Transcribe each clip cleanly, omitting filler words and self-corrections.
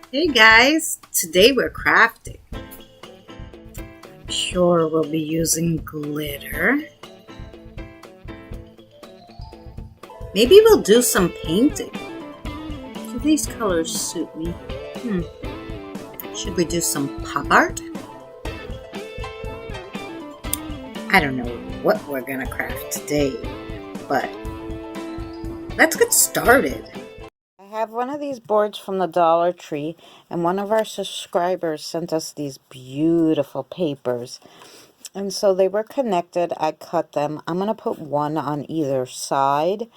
Hey guys, today we're crafting. I'm sure we'll be using glitter. Maybe we'll do some painting. Do these colors suit me? Should we do some pop art? I don't know what we're gonna craft today, but let's get started. I have one of these boards from the Dollar Tree, and one of our subscribers sent us these beautiful papers. And so they were connected. I cut them. I'm going to put one on either side.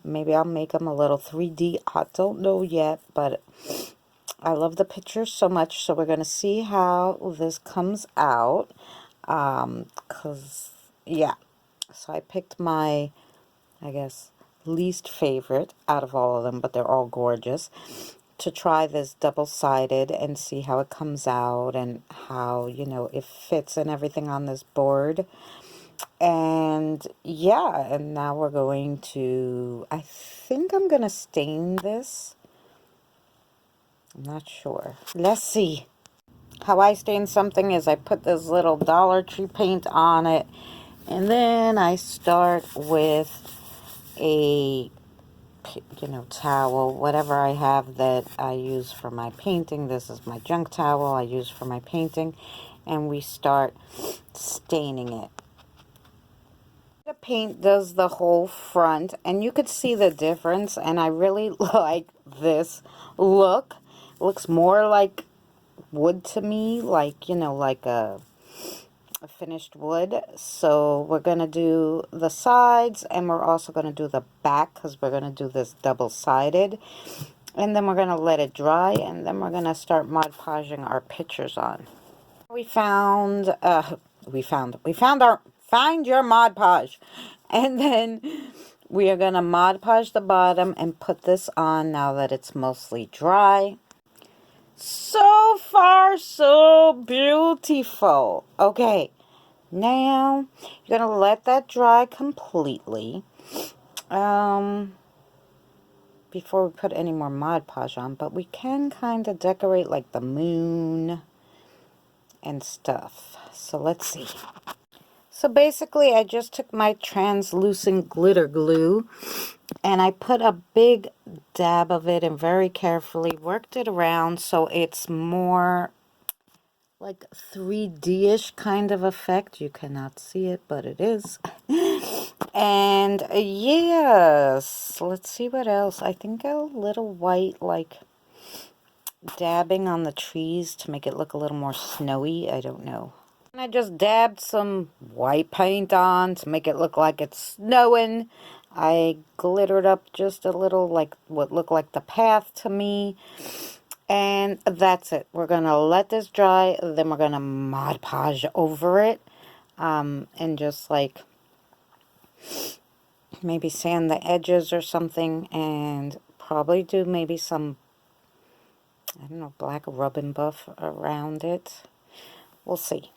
Maybe I'll make them a little 3D. I don't know yet, but I love the pictures so much. So we're going to see how this comes out. Yeah. So I picked my, I guess, least favorite out of all of them, but they're all gorgeous, to try this double-sided and see how it comes out and how, it fits and everything on this board. And yeah, and now we're going to, I think I'm going to stain this. I'm not sure. Let's see. How I stain something is I put this little Dollar Tree paint on it, and then I start with a towel, whatever I have that I use for my painting. This is my junk towel I use for my painting, and we start staining it. The paint does the whole front, and you could see the difference, and I really like this look. It looks more like wood to me, like, like a finished wood. So we're going to do the sides, and we're also going to do the back, because we're going to do this double-sided. And then we're going to let it dry, and then we're going to start Mod Podging our pictures on. We found our, find your Mod Podge. And then we are going to Mod Podge the bottom and put this on now that it's mostly dry. So far, so beautiful. Okay, now you're going to let that dry completely. Before we put any more Mod Podge on, but we can kind of decorate like the moon and stuff. So let's see. So basically, I just took my translucent glitter glue and I put a big dab of it and very carefully worked it around so it's more like 3D-ish kind of effect. You cannot see it, but it is. And yes, let's see what else. I think a little white, like dabbing on the trees to make it look a little more snowy. I don't know. And I just dabbed some white paint on to make it look like it's snowing. I glittered up just a little, like what looked like the path to me. And that's it. We're going to let this dry. Then we're going to Mod Podge over it. And just like maybe sand the edges or something. And probably do maybe some, I don't know, black rub and buff around it. We'll see.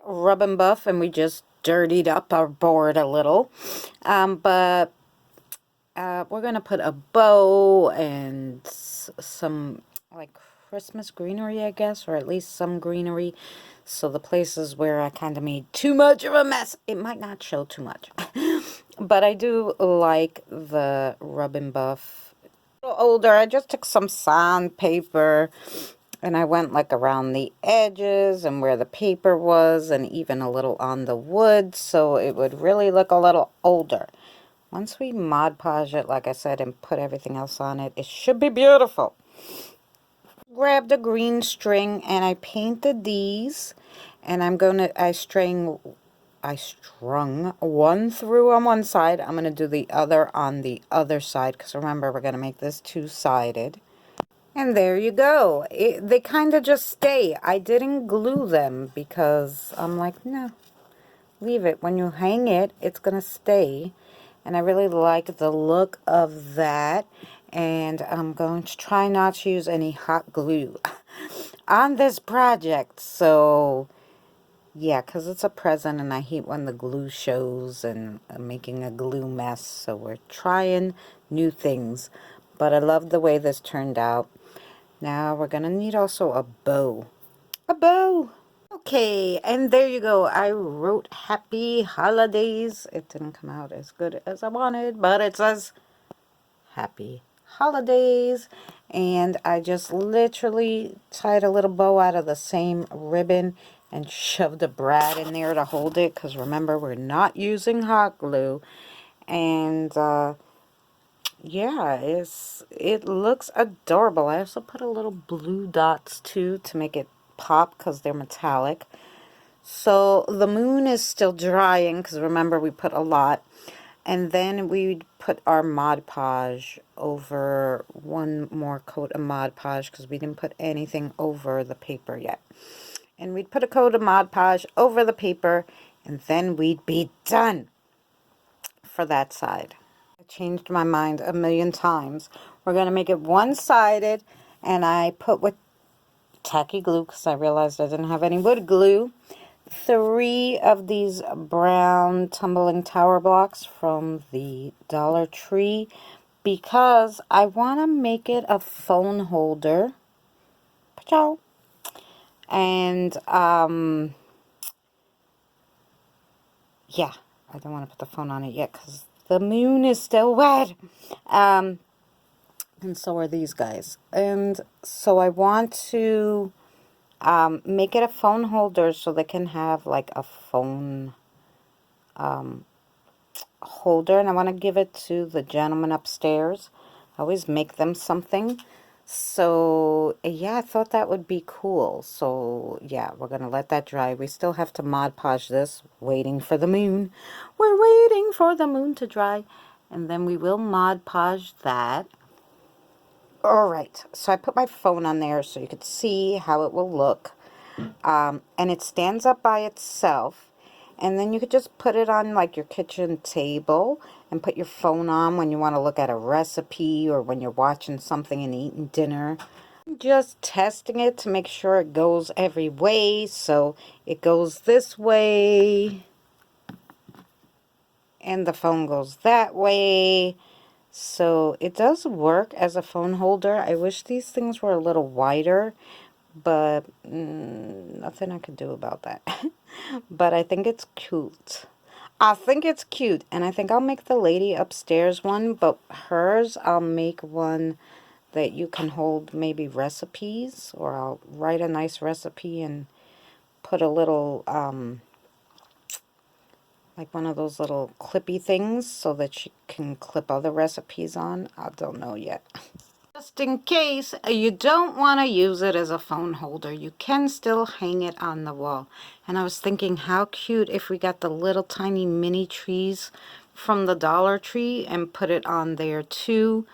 Rub and buff, and we just dirtied up our board a little. But we're going to put a bow and some like Christmas greenery, I guess, or at least some greenery. So the places where I kind of made too much of a mess, it might not show too much. But I do like the rub and buff. A little older, I just took some sandpaper and I went like around the edges and where the paper was and even a little on the wood so it would really look a little older. Once we Mod Podge it, like I said, and put everything else on it, it should be beautiful. Grabbed a green string and I painted these, and I strung one through on one side. I'm going to do the other on the other side, because remember, we're going to make this two-sided. And there you go. They kind of just stay. I didn't glue them because I'm like, no, leave it. When you hang it, it's going to stay. And I really like the look of that. And I'm going to try not to use any hot glue on this project. So, yeah, because it's a present and I hate when the glue shows and I'm making a glue mess. So we're trying new things. But I love the way this turned out. Now we're gonna need also a bow. A bow! Okay, and there you go. I wrote Happy Holidays. It didn't come out as good as I wanted, but it says Happy Holidays. And I just literally tied a little bow out of the same ribbon and shoved a brad in there to hold it, because remember, we're not using hot glue. And yeah, it looks adorable. I also put a little blue dots too to make it pop because they're metallic. So the moon is still drying because remember we put a lot. And then we put our Mod Podge over, one more coat of Mod Podge because we didn't put anything over the paper yet. And we'd put a coat of Mod Podge over the paper, and then we'd be done for that side. I changed my mind a million times. We're going to make it one-sided, and I put with tacky glue because I realized I didn't have any wood glue. 3 of these brown tumbling tower blocks from the Dollar Tree because I want to make it a phone holder. Ciao. And yeah, I don't want to put the phone on it yet because the moon is still wet. And so are these guys. And so I want to make it a phone holder so they can have like a phone holder, and I want to give it to the gentleman upstairs. I always make them something. So yeah, I thought that would be cool. So yeah, we're gonna let that dry. We still have to Mod Podge this, waiting for the moon. We're waiting for the moon to dry, and then we will Mod Podge that. All right, so I put my phone on there so you could see how it will look. And it stands up by itself, and then you could just put it on like your kitchen table and put your phone on when you want to look at a recipe or when you're watching something and eating dinner. Just testing it to make sure it goes every way. So it goes this way and the phone goes that way. So it does work as a phone holder. I wish these things were a little wider, but nothing I could do about that. But I think it's cute. I think it's cute, and I think I'll make the lady upstairs one, but hers I'll make one that you can hold maybe recipes, or I'll write a nice recipe and put a little like one of those little clippy things so that you can clip other recipes on. I don't know yet. Just in case you don't want to use it as a phone holder, you can still hang it on the wall. And I was thinking how cute if we got the little tiny mini trees from the Dollar Tree and put it on there too.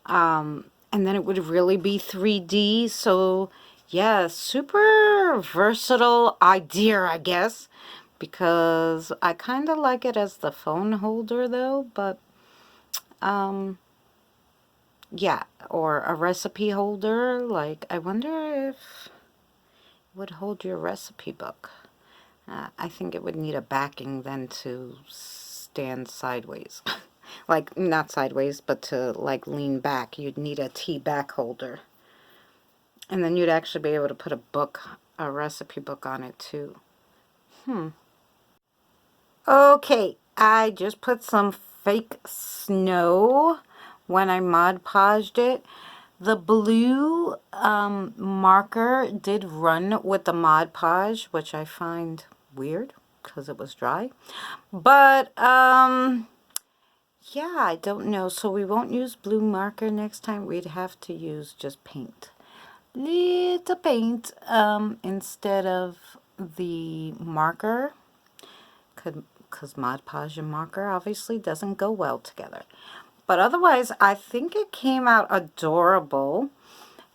And then it would really be 3D. So yeah, super versatile idea, I guess, because I kind of like it as the phone holder though, but yeah, or a recipe holder. Like, I wonder if it would hold your recipe book. I think it would need a backing then to stand sideways. Like, not sideways, but to, like, lean back. You'd need a tea back holder. And then you'd actually be able to put a recipe book on it, too. Okay, I just put some fake snow when I Mod Podged it. The blue marker did run with the Mod Podge, which I find weird because it was dry. But yeah, I don't know. So we won't use blue marker next time. We'd have to use just paint. Little paint instead of the marker. Because Mod Podge and marker obviously doesn't go well together. But otherwise, I think it came out adorable.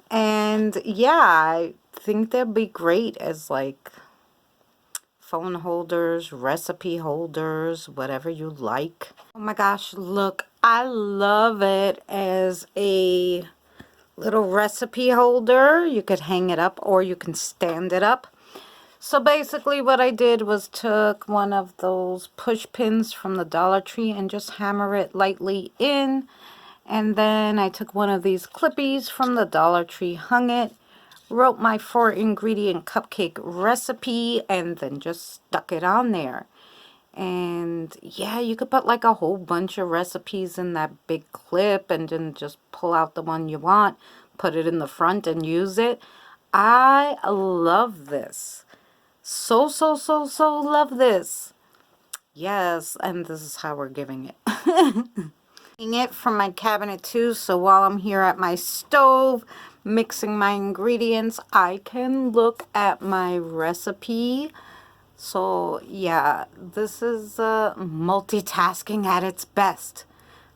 And yeah, I think they'd be great as like phone holders, recipe holders, whatever you like. Oh my gosh, look, I love it as a little recipe holder. You could hang it up or you can stand it up. So basically what I did was took one of those push pins from the Dollar Tree and just hammer it lightly in. And then I took one of these clippies from the Dollar Tree, hung it, wrote my 4-ingredient cupcake recipe, and then just stuck it on there. And yeah, you could put like a whole bunch of recipes in that big clip and then just pull out the one you want, put it in the front and use it. I love this. So love this. Yes, and this is how we're giving it. It from my cabinet too, so while I'm here at my stove mixing my ingredients, I can look at my recipe. So yeah, this is multitasking at its best.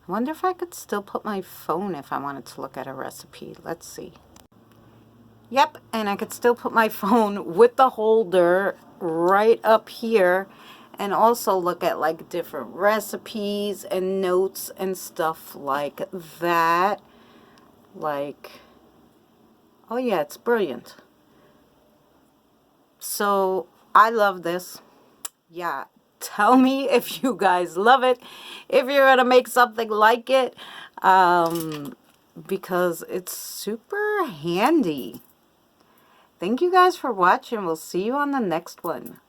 I wonder if I could still put my phone if I wanted to look at a recipe. Let's see. Yep, and I could still put my phone with the holder right up here and also look at like different recipes and notes and stuff like that. Like, oh yeah, it's brilliant. So I love this. Yeah, tell me if you guys love it, if you're gonna make something like it, because it's super handy. Thank you guys for watching. We'll see you on the next one.